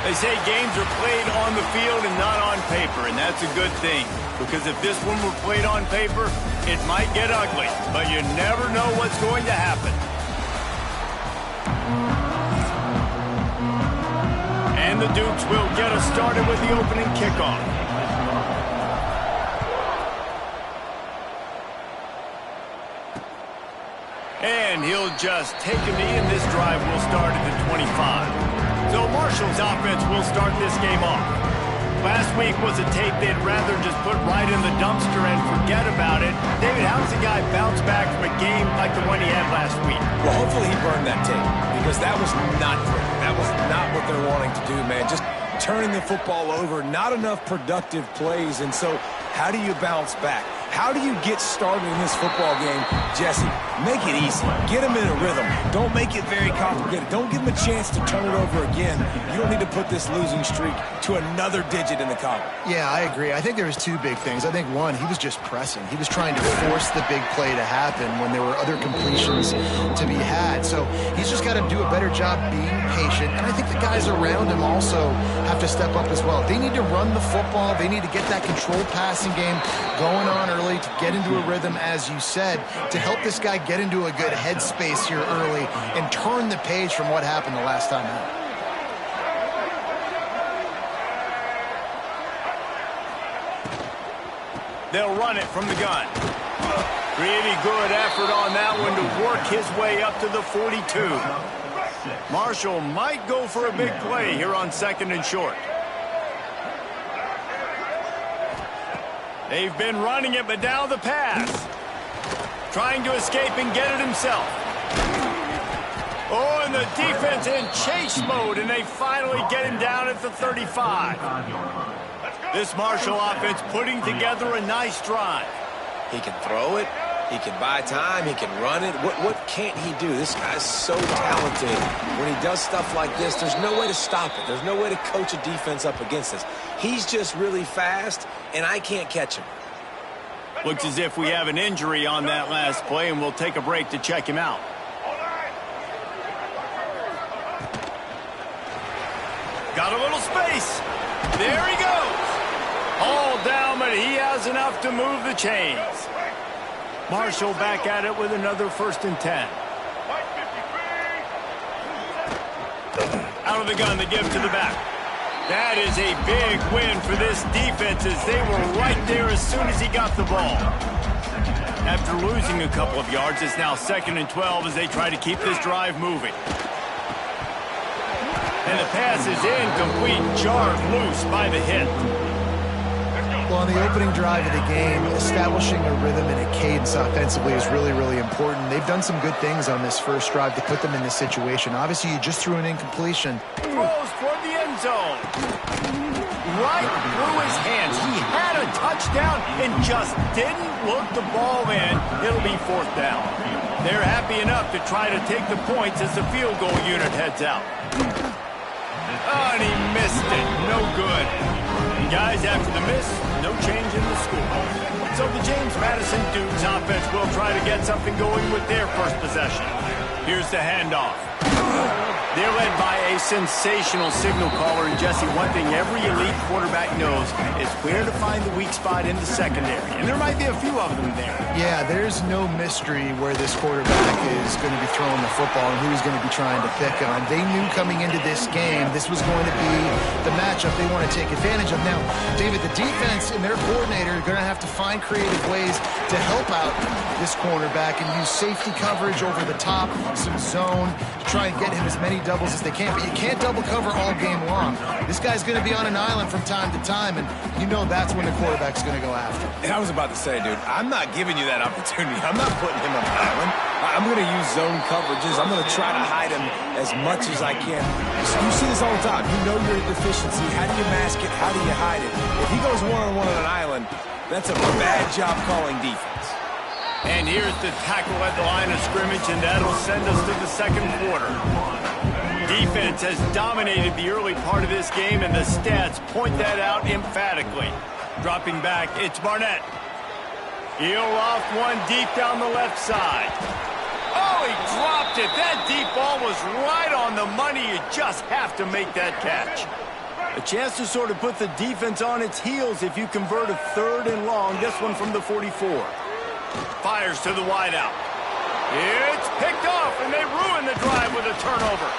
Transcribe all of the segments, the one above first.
They say games are played on the field and not on paper, and that's a good thing. Because if this one were played on paper, it might get ugly. But you never know what's going to happen. And the Dukes will get us started with the opening kickoff. And he'll just take a knee, and this drive will start at the 25. So Marshall's offense will start this game off. Last week was a tape they'd rather just put right in the dumpster and forget about it. David, how does a guy bounce back from a game like the one he had last week? Well, hopefully he burned that tape, because that was not great. That was not what they're wanting to do, man. Just turning the football over, not enough productive plays. And so how do you bounce back? How do you get started in this football game? Jesse, make it easy. Get them in a rhythm. Don't make it very complicated. Don't give them a chance to turn it over again. You don't need to put this losing streak to another digit in the column. Yeah, I agree. I think there was two big things. I think, one, he was just pressing. He was trying to force the big play to happen when there were other completions to be had. So he's just got to do a better job being patient. And I think the guys around him also have to step up as well. They need to run the football. They need to get that controlled passing game going on early to get into a rhythm, as you said, to help this guy get into a good headspace here early and turn the page from what happened the last time out. They'll run it from the gun. Pretty good effort on that one to work his way up to the 42. Marshall might go for a big play here on 2nd and short. They've been running it, but now the pass. Trying to escape and get it himself. Oh, and the defense in chase mode, and they finally get him down at the 35. This Marshall offense putting together a nice drive. He can throw it. He can buy time. He can run it. What can't he do? This guy's so talented. When he does stuff like this, there's no way to stop it. There's no way to coach a defense up against this. He's just really fast, and I can't catch him. Looks as if we have an injury on that last play, and we'll take a break to check him out. Got a little space. There he goes. All down, but he has enough to move the chains. Marshall back at it with another 1st and 10. Out of the gun, the give to the back. That is a big win for this defense, as they were right there as soon as he got the ball. After losing a couple of yards, it's now 2nd and 12 as they try to keep this drive moving. And the pass is incomplete, jarred loose by the hit. Well, on the opening drive of the game, establishing a rhythm and a cadence offensively is really, really important. They've done some good things on this first drive to put them in this situation. Obviously, you just threw an incompletion. Throws toward the end zone. Right through his hands. He had a touchdown and just didn't look the ball in. It'll be 4th down. They're happy enough to try to take the points as the field goal unit heads out. Oh, and he missed it. No good. And guys, after the miss, no change in the score. So the James Madison Dukes offense will try to get something going with their first possession. Here's the handoff. They're led by a sensational signal caller. And Jesse, one thing every elite quarterback knows is where to find the weak spot in the secondary. And there might be a few of them there. Yeah, there's no mystery where this quarterback is going to be throwing the football and who he's going to be trying to pick on. They knew coming into this game this was going to be the matchup they want to take advantage of. Now, David, the defense and their coordinator are going to have to find creative ways to help out this cornerback and use safety coverage over the top, some zone, to try and get him as many doubles as they can. But you can't double cover all game long. This guy's going to be on an island from time to time, and you know that's when the quarterback's going to go after. And I was about to say, dude, I'm not giving you that opportunity. I'm not putting him on an island. I'm going to use zone coverages. I'm going to try to hide him as much as I can. You see this all the time. You know your deficiency. How do you mask it? How do you hide it? If he goes one-on-one on an island, that's a bad job calling defense. And here's the tackle at the line of scrimmage, and that'll send us to the 2nd quarter. Defense has dominated the early part of this game, and the stats point that out emphatically. Dropping back, it's Barnett. He'll loft one deep down the left side. Oh, he dropped it. That deep ball was right on the money. You just have to make that catch. A chance to sort of put the defense on its heels if you convert a 3rd and long. This one from the 44. Fires to the wideout. It's picked off, and they ruin the drive with a turnover.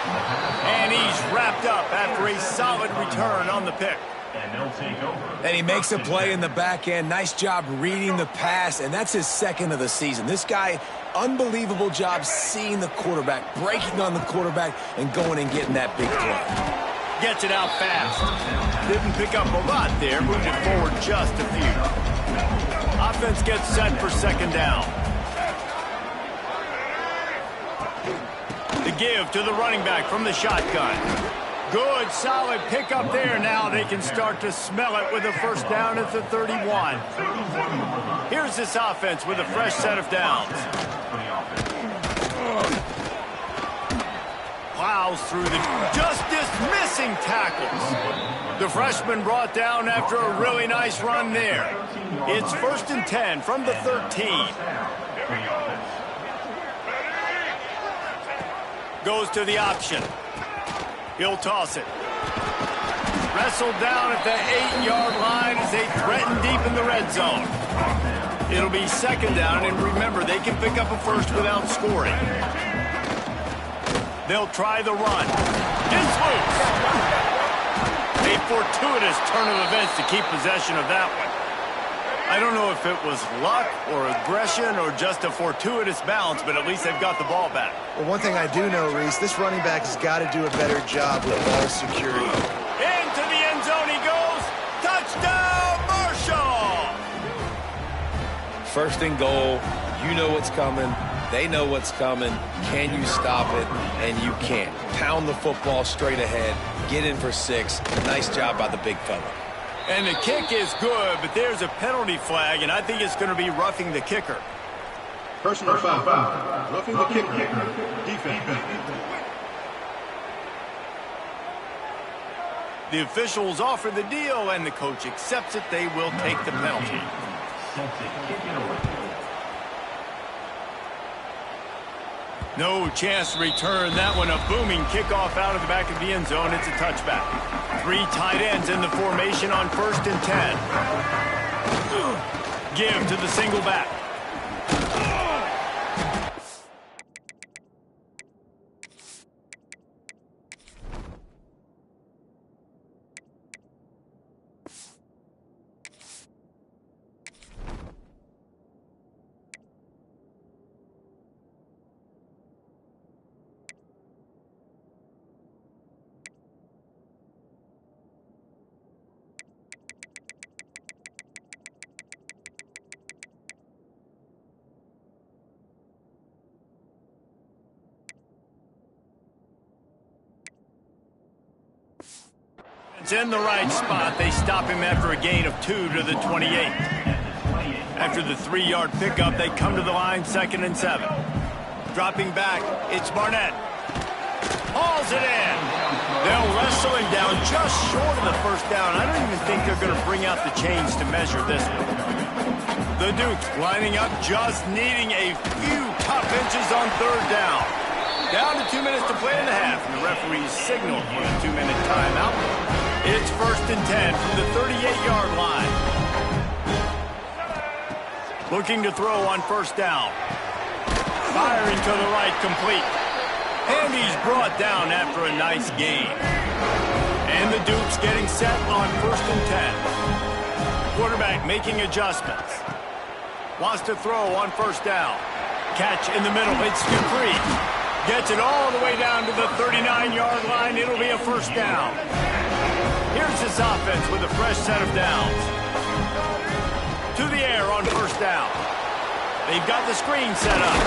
And he's wrapped up after a solid return on the pick. And he makes a play in the back end. Nice job reading the pass, and that's his 2nd of the season. This guy, unbelievable job seeing the quarterback, breaking on the quarterback, and going and getting that big play. Gets it out fast. Didn't pick up a lot there. Moved it forward just a few. Offense gets set for 2nd down. The give to the running back from the shotgun. Good, solid pickup there. Now they can start to smell it with a 1st down at the 31. Here's this offense with a fresh set of downs. Plows through the just dismissing tackles. The freshman brought down after a really nice run there. It's 1st and 10 from the 13. Goes to the option. He'll toss it. Wrestled down at the 8-yard line as they threaten deep in the red zone. It'll be 2nd down, and remember, they can pick up a 1st without scoring. They'll try the run. It's loose. A fortuitous turn of events to keep possession of that one. I don't know if it was luck or aggression or just a fortuitous bounce, but at least they've got the ball back. Well, one thing I do know, Reese, this running back has got to do a better job with ball security. Into the end zone he goes. Touchdown, Marshall! 1st and goal. You know what's coming. They know what's coming. Can you stop it? And you can't. Pound the football straight ahead. Get in for 6. Nice job by the big fella. And the kick is good, but there's a penalty flag, and I think it's going to be roughing the kicker. Personal foul. Roughing the kicker. Defense. The officials offer the deal, and the coach accepts it. They will take the penalty. No chance to return that one. A booming kickoff out of the back of the end zone. It's a touchback. 3 tight ends in the formation on 1st and 10. Give to the single back. It's in the right spot. They stop him after a gain of 2 to the 28. After the 3-yard pickup, they come to the line 2nd and 7. Dropping back, it's Barnett. Hauls it in. They'll wrestle him down just short of the 1st down. I don't even think they're going to bring out the chains to measure this one. The Dukes lining up, just needing a few tough inches on 3rd down. Down to 2 minutes to play in the half, and the referees signal for the 2-minute timeout. It's 1st and 10 from the 38-yard line. Looking to throw on 1st down. Firing to the right, complete. And he's brought down after a nice gain. And the Dukes getting set on 1st and 10. Quarterback making adjustments. Wants to throw on 1st down. Catch in the middle, it's Dupree. Gets it all the way down to the 39-yard line. It'll be a 1st down. Here's this offense with a fresh set of downs. To the air on 1st down. They've got the screen set up.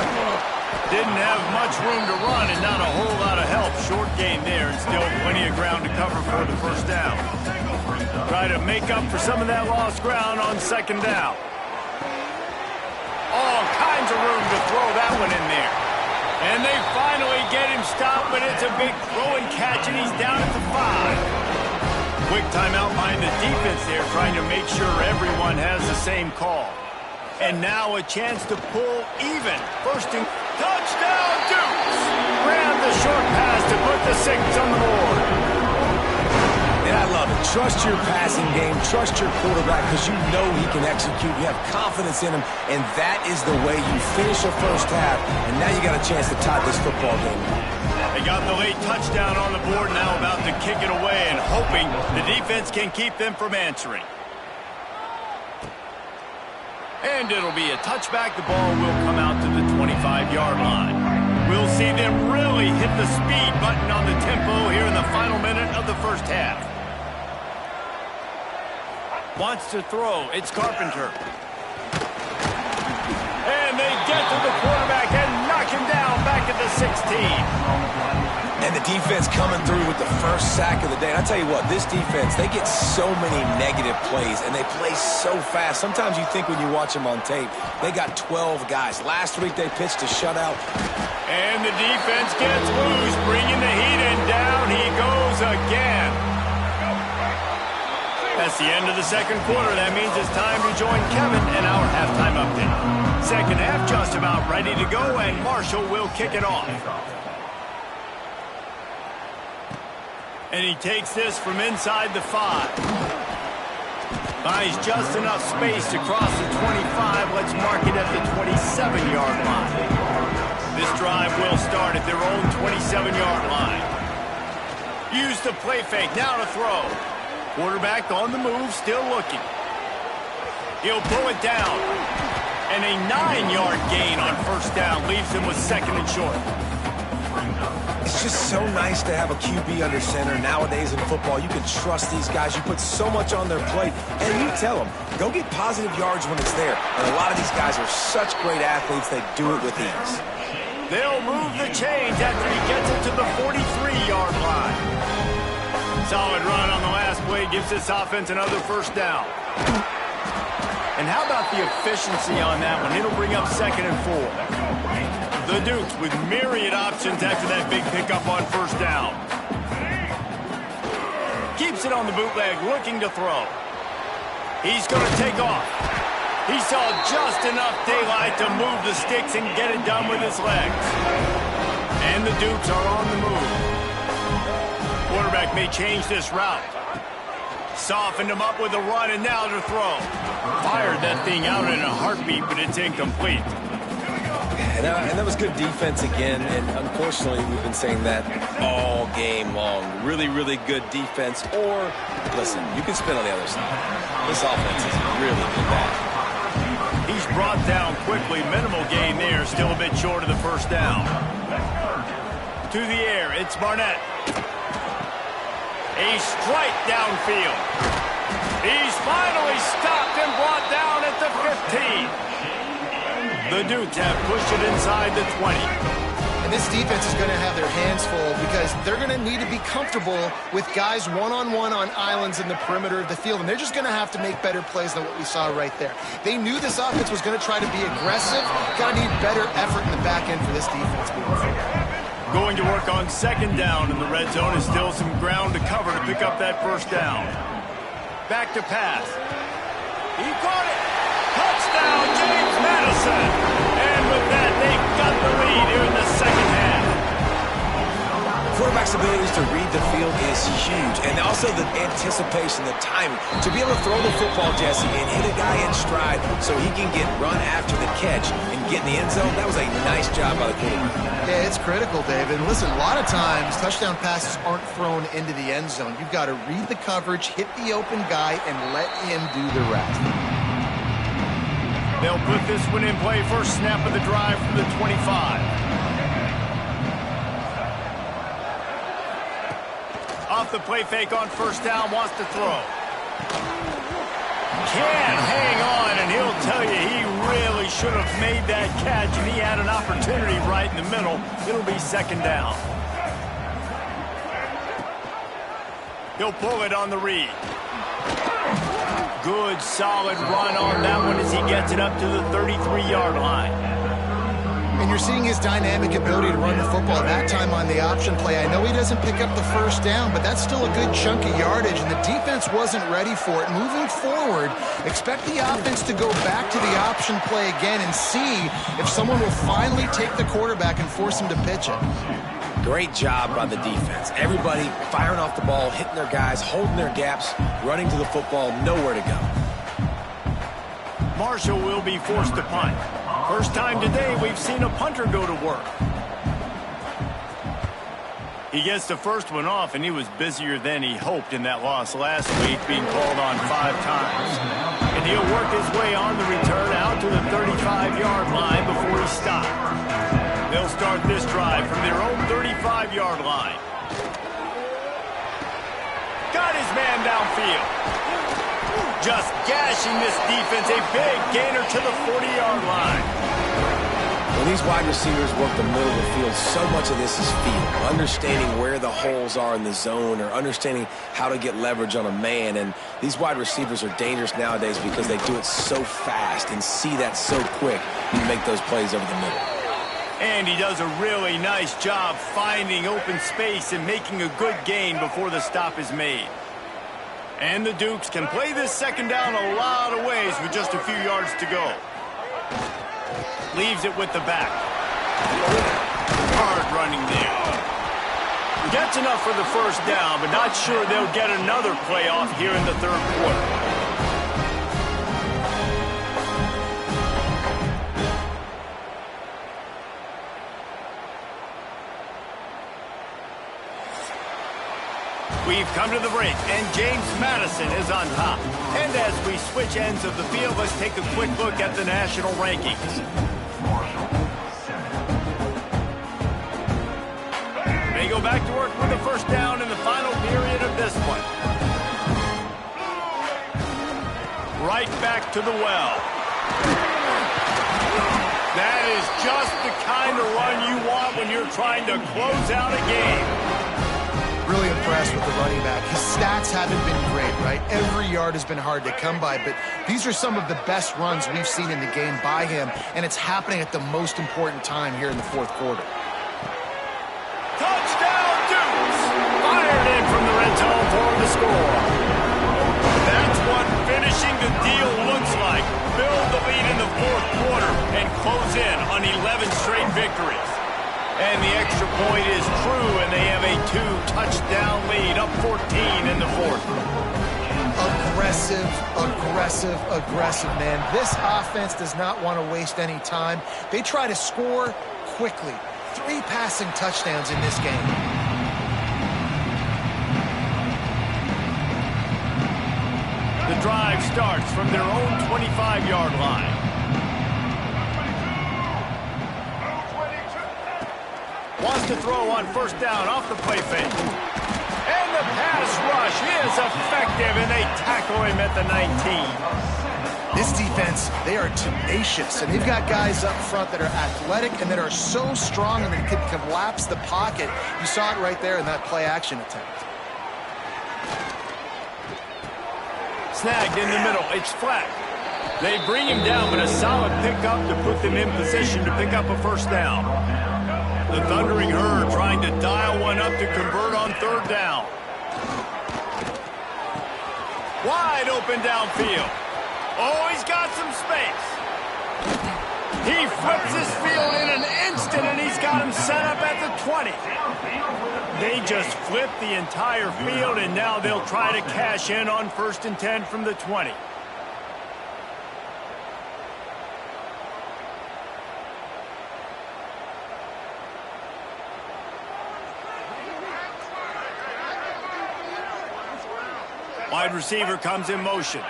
Didn't have much room to run and not a whole lot of help. Short gain there and still plenty of ground to cover for the 1st down. Try to make up for some of that lost ground on 2nd down. All kinds of room to throw that one in there. And they finally get him stopped, but it's a big throw and catch, and he's down at the 5. Quick timeout by the defense there, trying to make sure everyone has the same call. And now a chance to pull even. 1st and touchdown, Dukes! Grab the short pass to put the 6 on the board. And I love it. Trust your passing game. Trust your quarterback because you know he can execute. You have confidence in him, and that is the way you finish the first half, and now you got a chance to tie this football game. They got the late touchdown on the board, now about to kick it away and hoping the defense can keep them from answering. And it'll be a touchback. The ball will come out to the 25-yard line. We'll see them really hit the speed button on the tempo here in the final minute of the first half. Wants to throw. It's Carpenter. And they get to the quarterback and knock him down back at the 16. And the defense coming through with the first sack of the day. And I tell you what, this defense, they get so many negative plays, and they play so fast. Sometimes you think when you watch them on tape, they got 12 guys. Last week they pitched a shutout. And the defense gets loose, bringing the heat in. Down he goes again. That's the end of the second quarter. That means it's time to join Kevin and our halftime update. Second half just about ready to go, and Marshall will kick it off. And he takes this from inside the 5. Buys just enough space to cross the 25. Let's mark it at the 27-yard line. This drive will start at their own 27-yard line. Use the play fake. Now to throw. Quarterback on the move, still looking. He'll pull it down. And a 9-yard gain on first down leaves him with second and short. It's just so nice to have a QB under center. Nowadays in football, you can trust these guys. You put so much on their plate, and you tell them, go get positive yards when it's there. And a lot of these guys are such great athletes, they do it with ease. They'll move the chains after he gets it to the 43-yard line. Solid run on the last play gives this offense another first down. And how about the efficiency on that one? It'll bring up second and 4. The Dukes with myriad options after that big pickup on first down. Keeps it on the bootleg, looking to throw. He's going to take off. He saw just enough daylight to move the sticks and get it done with his legs. And the Dukes are on the move. Quarterback may change this route. Softened him up with a run, and now to throw. Fired that thing out in a heartbeat, but it's incomplete. And that was good defense again, and unfortunately we've been saying that all game long. Really, really good defense, or, listen, you can spin on the other side. This offense is really bad. He's brought down quickly. Minimal gain there, still a bit short of the first down. To the air, it's Barnett. A strike downfield. He's finally stopped and brought down at the 15. The Dukes have pushed it inside the 20. And this defense is going to have their hands full because they're going to need to be comfortable with guys one-on-one on islands in the perimeter of the field. And they're just going to have to make better plays than what we saw right there. They knew this offense was going to try to be aggressive. Got to need better effort in the back end for this defense moving forward. Going to work on second down in the red zone is still some ground to cover to pick up that first down. Back to pass. He caught it. Touchdown, James Madison. And with that, they've got the lead here in the second half. Quarterback's abilities to read the field is huge. And also the anticipation, the timing. To be able to throw the football, Jesse, and hit a guy in stride so he can get run after the catch and get in the end zone, that was a nice job by the quarterback. Yeah, it's critical, David. And listen, a lot of times touchdown passes aren't thrown into the end zone. You've got to read the coverage, hit the open guy, and let him do the rest. They'll put this one in play. First snap of the drive from the 25. Off the play fake on first down, wants to throw. Can't hang on, and he'll tell you he really should have made that catch, and he had an opportunity right in the middle. It'll be second down. He'll pull it on the read. Good, solid run on that one as he gets it up to the 33-yard line. And you're seeing his dynamic ability to run the football, that time on the option play. I know he doesn't pick up the first down, but that's still a good chunk of yardage, and the defense wasn't ready for it. Moving forward, expect the offense to go back to the option play again and see if someone will finally take the quarterback and force him to pitch it. Great job by the defense. Everybody firing off the ball, hitting their guys, holding their gaps, running to the football, nowhere to go. Marshall will be forced to punt. First time today we've seen a punter go to work. He gets the first one off, and he was busier than he hoped in that loss last week, being called on 5 times. And he'll work his way on the return out to the 35-yard line before he stops. They'll start this drive from their own 35-yard line. Got his man downfield. Just gashing this defense, a big gainer to the 40-yard line. When these wide receivers work the middle of the field, so much of this is feel. Understanding where the holes are in the zone, or understanding how to get leverage on a man. And these wide receivers are dangerous nowadays because they do it so fast and see that so quick. You make those plays over the middle. And he does a really nice job finding open space and making a good gain before the stop is made. And the Dukes can play this second down a lot of ways with just a few yards to go. Leaves it with the back. Hard running there. Gets enough for the first down, but not sure they'll get another play off here in the third quarter. We've come to the break, and James Madison is on top. And as we switch ends of the field, let's take a quick look at the national rankings. They go back to work with the first down in the final period of this one. Right back to the well. That is just the kind of run you want when you're trying to close out a game. Really impressed with the running back. His stats haven't been great, right? Every yard has been hard to come by, but these are some of the best runs we've seen in the game by him, and it's happening at the most important time here in the fourth quarter. Touchdown, Dukes! Fired in from the red zone for the score. That's what finishing the deal looks like. Build the lead in the fourth quarter and close in on 11 straight victories. And the extra point is true, and they have a 2-touchdown lead, up 14 in the fourth. Aggressive, aggressive, aggressive, man. This offense does not want to waste any time. They try to score quickly. 3 passing touchdowns in this game. The drive starts from their own 25-yard line. Wants to throw on first down off the play fake. And the pass rush is effective, and they tackle him at the 19. This defense, they are tenacious, and they've got guys up front that are athletic and that are so strong and they can collapse the pocket. You saw it right there in that play-action attempt. Snagged in the middle. It's flat. They bring him down, but a solid pickup to put them in position to pick up a first down. The Thundering Herd trying to dial one up to convert on third down. Wide open downfield. Oh, he's got some space. He flips his field in an instant, and he's got him set up at the 20. They just flip the entire field, and now they'll try to cash in on 1st and 10 from the 20. Wide receiver comes in motion.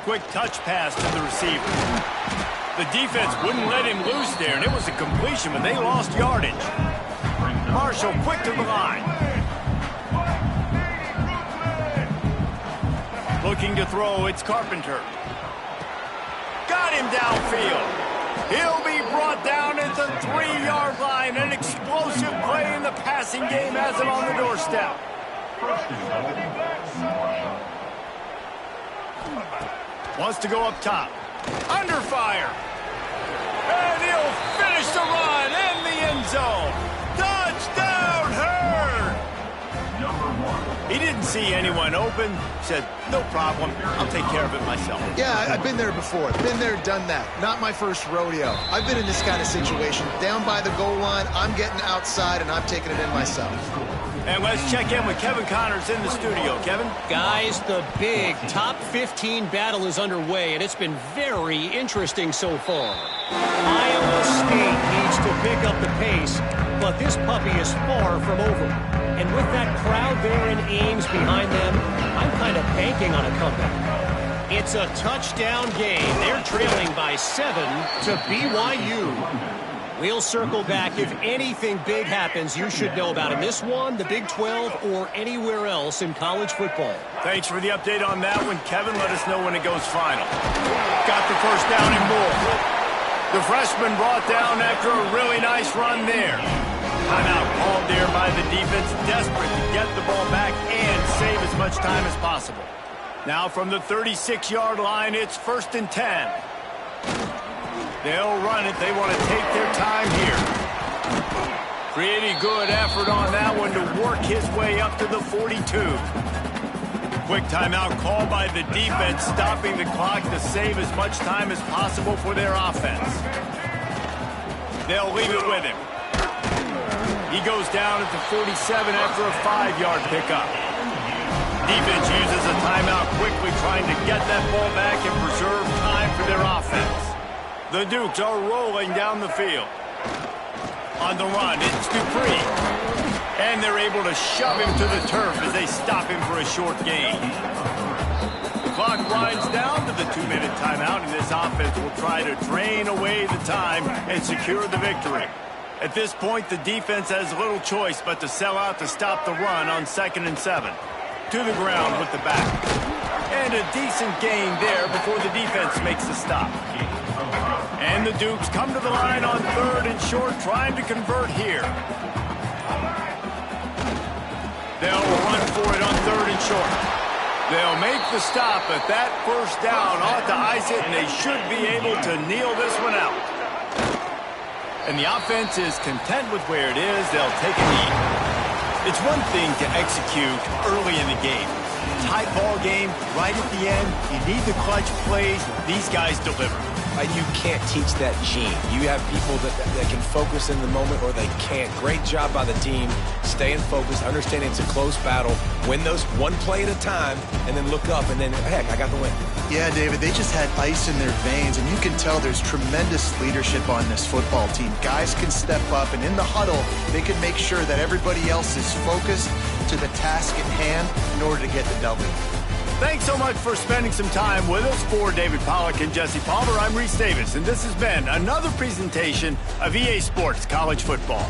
Quick touch pass to the receiver. The defense wouldn't let him loose there, and it was a completion, but they lost yardage. Marshall quick to the line. Looking to throw, it's Carpenter. Got him downfield. He'll be brought down at the 3-yard line. An explosive play in the passing game has him on the doorstep. Wants to go up top. Under fire. And he'll finish the run in the end zone. Touchdown, Herd! He didn't see anyone open, said, no problem, I'll take care of it myself. Yeah, I've been there before. Been there, done that. Not my first rodeo. I've been in this kind of situation. Down by the goal line, I'm getting outside, and I'm taking it in myself. And let's check in with Kevin Connors in the studio. Kevin? Guys, the big top 15 battle is underway, and it's been very interesting so far. Iowa State needs to pick up the pace, but this puppy is far from over. And with that crowd there in Ames behind them, I'm kind of banking on a comeback. It's a touchdown game. They're trailing by 7 to BYU. We'll circle back. If anything big happens, you should know about it. This one, the Big 12, or anywhere else in college football. Thanks for the update on that one, Kevin. Let us know when it goes final. Got the first down and more. The freshman brought down after a really nice run there. Timeout called there by the defense, desperate to get the ball back and save as much time as possible. Now from the 36-yard line, it's 1st and 10. They'll run it. They want to take their time here. Pretty good effort on that one to work his way up to the 42. Quick timeout called by the defense, stopping the clock to save as much time as possible for their offense. They'll leave it with him. He goes down at the 47 after a 5-yard pickup. Defense uses a timeout quickly, trying to get that ball back and preserve time for their offense. The Dukes are rolling down the field. On the run, it's Dupree. And they're able to shove him to the turf as they stop him for a short gain. The clock winds down to the 2-minute timeout, and this offense will try to drain away the time and secure the victory. At this point, the defense has little choice but to sell out to stop the run on 2nd and 7. To the ground with the back. And a decent gain there before the defense makes the stop. And the Dukes come to the line on 3rd and short, trying to convert here. They'll run for it on 3rd and short. They'll make the stop, but that first down ought to ice it, and they should be able to kneel this one out. And the offense is content with where it is. They'll take a knee. It's one thing to execute early in the game. Tight ball game, right at the end, you need the clutch plays. These guys deliver. You can't teach that gene. You have people that can focus in the moment, or they can't. Great job by the team, staying focused, understanding it's a close battle, win those one play at a time, and then look up, and then, heck, I got the win. Yeah, David, they just had ice in their veins, and you can tell there's tremendous leadership on this football team. Guys can step up, and in the huddle, they can make sure that everybody else is focused to the task at hand in order to get the W. Thanks so much for spending some time with us. For David Pollack and Jesse Palmer, I'm Reese Davis, and this has been another presentation of EA Sports College Football.